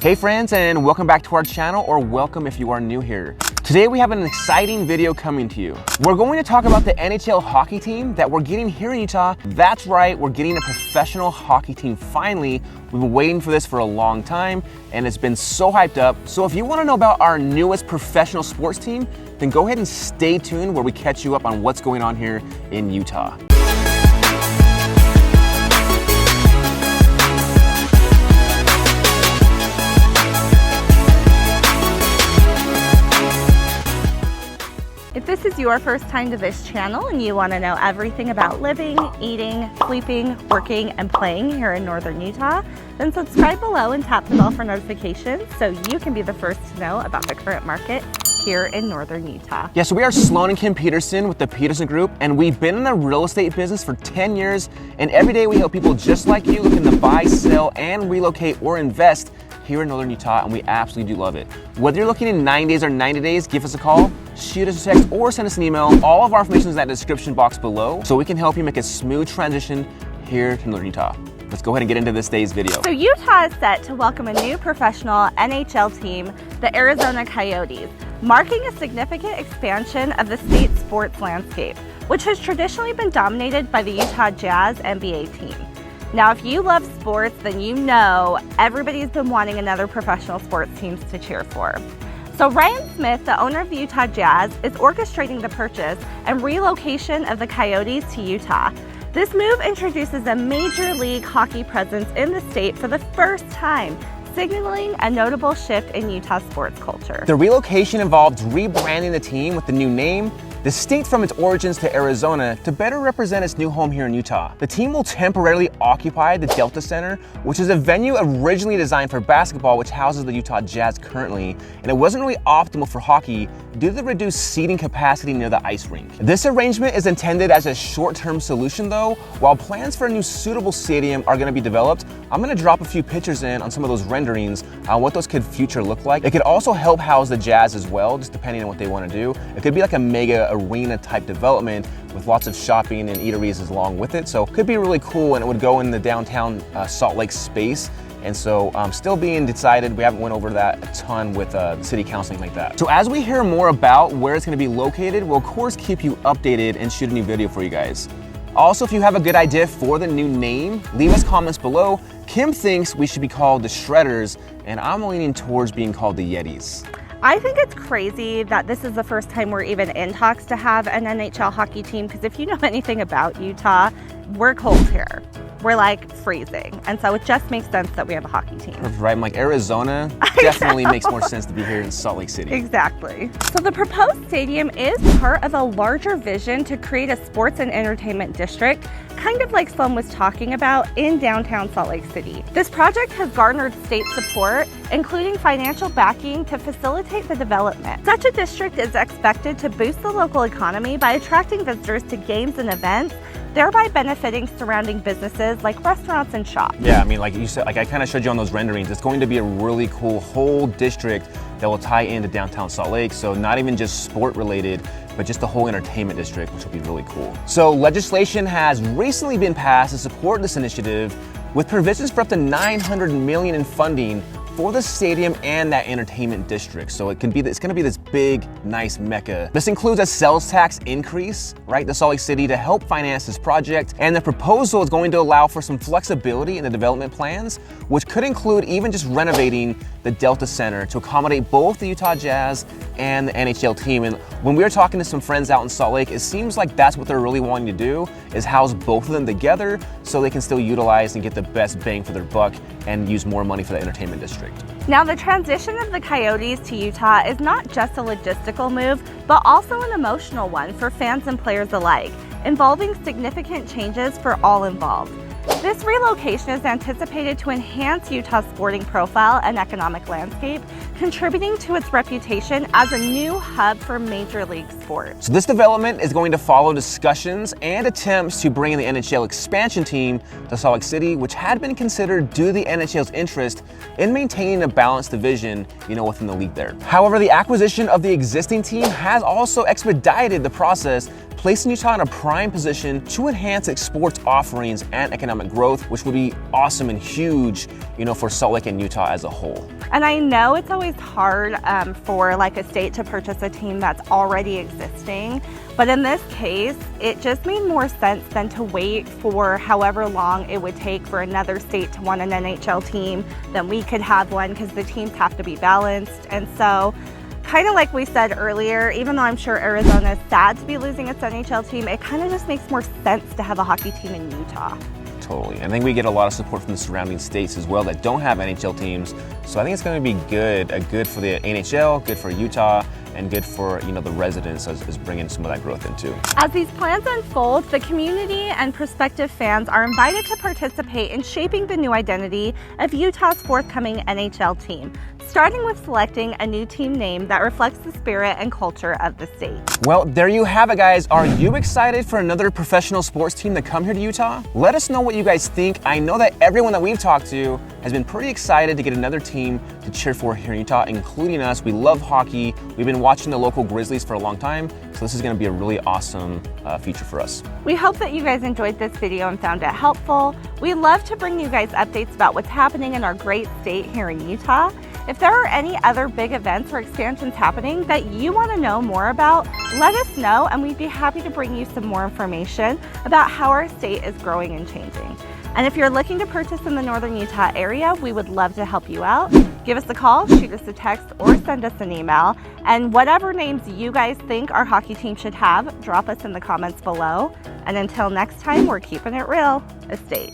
Hey friends, and welcome back to our channel, or welcome if you are new here. Today we have an exciting video coming to you. We're going to talk about the NHL hockey team that we're getting here in Utah. That's right, we're getting a professional hockey team finally. We've been waiting for this for a long time, and it's been so hyped up. So if you want to know about our newest professional sports team, then go ahead and stay tuned where we catch you up on what's going on here in Utah. If this is your first time to this channel and you want to know everything about living, eating, sleeping, working, and playing here in Northern Utah, then subscribe below and tap the bell for notifications so you can be the first to know about the current market here in Northern Utah. Yeah, so we are Sloan and Kim Peterson with the Peterson Group, and we've been in the real estate business for 10 years, and every day we help people just like you looking to buy, sell, and relocate or invest here in Northern Utah, and we absolutely do love it. Whether you're looking in 9 days or 90 days, give us a call, shoot us a text, or send us an email. All of our information is in that description box below, so we can help you make a smooth transition here to Northern Utah. Let's go ahead and get into this day's video. So Utah is set to welcome a new professional NHL team, the Arizona Coyotes, marking a significant expansion of the state's sports landscape, which has traditionally been dominated by the Utah Jazz NBA team. Now, if you love sports, then you know everybody's been wanting another professional sports teams to cheer for. So Ryan Smith, the owner of the Utah Jazz, is orchestrating the purchase and relocation of the Coyotes to Utah. This move introduces a major league hockey presence in the state for the first time, signaling a notable shift in Utah sports culture. The relocation involved rebranding the team with the new name, distinct from its origins to Arizona, to better represent its new home here in Utah. The team will temporarily occupy the Delta Center, which is a venue originally designed for basketball, which houses the Utah Jazz currently, and it wasn't really optimal for hockey due to the reduced seating capacity near the ice rink. This arrangement is intended as a short-term solution though. While plans for a new suitable stadium are going to be developed, I'm going to drop a few pictures in on some of those renderings on what those could future look like. It could also help house the Jazz as well, just depending on what they want to do. It could be like a mega arena type development with lots of shopping and eateries along with it. So it could be really cool, and it would go in the downtown Salt Lake space. And so still being decided. We haven't went over that a ton with the city council like that. So as we hear more about where it's going to be located, we'll of course keep you updated and shoot a new video for you guys. Also, if you have a good idea for the new name, leave us comments below. Kim thinks we should be called the Shredders, and I'm leaning towards being called the Yetis. I think it's crazy that this is the first time we're even in talks to have an NHL hockey team, because if you know anything about Utah, we're cold here. We're like freezing. And so it just makes sense that we have a hockey team. Right, I'm like Arizona definitely makes more sense to be here in Salt Lake City. Exactly. So the proposed stadium is part of a larger vision to create a sports and entertainment district, kind of like Sloan was talking about, in downtown Salt Lake City. This project has garnered state support, including financial backing to facilitate the development. Such a district is expected to boost the local economy by attracting visitors to games and events, thereby benefiting surrounding businesses like restaurants and shops. Yeah, I mean, like you said, like I kind of showed you on those renderings, it's going to be a really cool whole district that will tie into downtown Salt Lake. So not even just sport related, but just the whole entertainment district, which will be really cool. So legislation has recently been passed to support this initiative with provisions for up to $900 million in funding for the stadium and that entertainment district. So it's gonna be this big, nice mecca. This includes a sales tax increase, right, to Salt Lake City to help finance this project. And the proposal is going to allow for some flexibility in the development plans, which could include even just renovating the Delta Center to accommodate both the Utah Jazz and the NHL team. And when we were talking to some friends out in Salt Lake, it seems like that's what they're really wanting to do, is house both of them together so they can still utilize and get the best bang for their buck and use more money for the entertainment district. Now, the transition of the Coyotes to Utah is not just a logistical move, but also an emotional one for fans and players alike, involving significant changes for all involved. This relocation is anticipated to enhance Utah's sporting profile and economic landscape, contributing to its reputation as a new hub for Major League sports. So this development is going to follow discussions and attempts to bring in the NHL expansion team to Salt Lake City, which had been considered due to the NHL's interest in maintaining a balanced division, within the league there. However, the acquisition of the existing team has also expedited the process placing Utah in a prime position to enhance its sports offerings and economic growth, which would be awesome and huge, for Salt Lake and Utah as a whole. And I know it's always hard for like a state to purchase a team that's already existing, but in this case, it just made more sense than to wait for however long it would take for another state to want an NHL team, then we could have one, because the teams have to be balanced. And so, kind of like we said earlier, even though I'm sure Arizona is sad to be losing its NHL team, it kind of just makes more sense to have a hockey team in Utah. Totally. I think we get a lot of support from the surrounding states as well that don't have NHL teams. So I think it's going to be good for the NHL, good for Utah, and good for the residents as bringing some of that growth in too. As these plans unfold, the community and prospective fans are invited to participate in shaping the new identity of Utah's forthcoming NHL team, starting with selecting a new team name that reflects the spirit and culture of the state. Well, there you have it, guys. Are you excited for another professional sports team to come here to Utah? Let us know what you guys think. I know that everyone that we've talked to has been pretty excited to get another team to cheer for here in Utah, including us. We love hockey. We've been watching the local Grizzlies for a long time, so this is going to be a really awesome feature for us. We hope that you guys enjoyed this video and found it helpful. We love to bring you guys updates about what's happening in our great state here in Utah. If there are any other big events or expansions happening that you want to know more about, let us know, and we'd be happy to bring you some more information about how our state is growing and changing. And if you're looking to purchase in the northern Utah area, we would love to help you out. Give us a call, shoot us a text, or send us an email. And whatever names you guys think our hockey team should have, drop us in the comments below. And until next time, we're keeping it real, Estate.